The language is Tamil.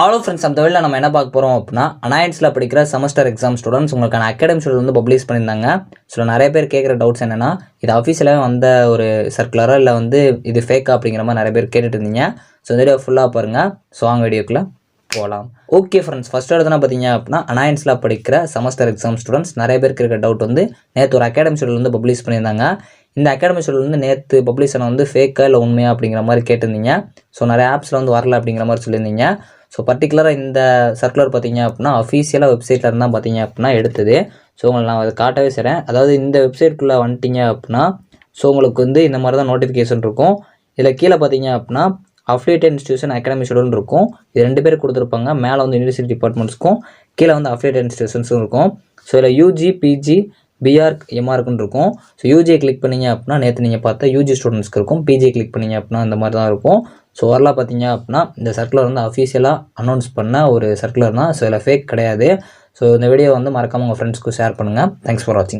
ஹலோ ஃப்ரெண்ட்ஸ், அந்த வேலை நம்ம என்ன பார்க்க போகிறோம் அப்படின்னா, அனாயன்ஸில் படிக்கிற செமஸ்டர் எக்ஸாம் ஸ்டூடெண்ட்ஸ் உங்களுக்கான அகாடமி ஷெட்யூல் வந்து பப்ளிஷ் பண்ணியிருந்தாங்க. ஸோ நிறைய பேர் கேட்குற டவுட்ஸ் என்னென்னா, இது அஃபீஷியலாகவே வந்த ஒரு சர்க்குலரா இல்லை வந்து இது ஃபேக்கா அப்படிங்கிற மாதிரி நிறைய பேர் கேட்டுட்டு இருந்தீங்க. ஸோ இந்த வீடியோ ஃபுல்லாக பாருங்கள். ஸோ வாங்க வீடியோக்குள்ளே போகலாம். ஓகே ஃப்ரெண்ட்ஸ், ஃபஸ்ட் எடுத்துனா பார்த்தீங்க அப்படின்னா, அனாயன்ஸில் படிக்கிற செமஸ்டர் எக்ஸாம் ஸ்டூடெண்ட்ஸ் நிறைய பேருக்கு இருக்க டவுட் வந்து நேற்று ஒரு அகாடமி ஷெட்யூல் வந்து பப்ளிஷ் பண்ணியிருந்தாங்க. இந்த அகாடமி ஷெட்யூல் வந்து நேற்று பப்ளிஷ் ஆன வந்து ஃபேக்கா இல்லை உண்மையா அப்படிங்கிற மாதிரி கேட்டிருந்தீங்க. ஸோ நிறைய ஆப்ஸில் வந்து வரல அப்படிங்கிற மாதிரி சொல்லியிருந்தீங்க. ஸோ பர்டிகுலராக இந்த சர்க்குலர் பார்த்தீங்க அப்படின்னா அஃபீஷியலாக வெப்சைட்டில் இருந்தால் பார்த்தீங்க அப்படின்னா எடுத்தது. ஸோ உங்களுக்கு நான் அதை காட்டவே செய்கிறேன். அதாவது இந்த வெப்சைட்குள்ளே வந்துட்டீங்க அப்படின்னா ஸோ உங்களுக்கு வந்து இந்த மாதிரி தான் நோட்டிஃபிகேஷன் இருக்கும். இதில் கீழே பார்த்தீங்க அப்படின்னா அஃபிலியேட்டட் இன்ஸ்டியூஷன் அகாடமி ஷெட்யூல் இருக்கும். இது 2 பேர் கொடுத்துருப்பாங்க. மேலே வந்து யூனிவர்சிட்டி டிபார்ட்மெண்ட்ஸ்க்கும் கீழே வந்து அஃபிலியேட்டட் இன்ஸ்டியூஷன்ஸும் இருக்கும். ஸோ இதில் யூஜி, பிஜி, பிஆர்க், எம்ஆர்க்குன்னு இருக்கும். ஸோ யூஜியை கிளிக் பண்ணிங்க அப்படின்னா நேற்று நீங்கள் பார்த்தா யூஜி ஸ்டூடெண்ட்ஸ்க்கு இருக்கும். பிஜியை கிளிக் பண்ணிங்க அப்படின்னா இந்த மாதிரி தான் இருக்கும். ஸோ வரலாம் பார்த்தீங்க அப்படின்னா இந்த சர்க்குலர் வந்து அஃபீஷியலாக அனௌன்ஸ் பண்ண ஒரு சர்க்குலர் தான். ஸோ இதில் ஃபேக் கிடையாது. ஸோ இந்த வீடியோ வந்து மறக்காமல் உங்கள் ஃப்ரெண்ட்ஸ்க்கு ஷேர் பண்ணுங்கள். தேங்க்ஸ் ஃபார் வாட்சிங்.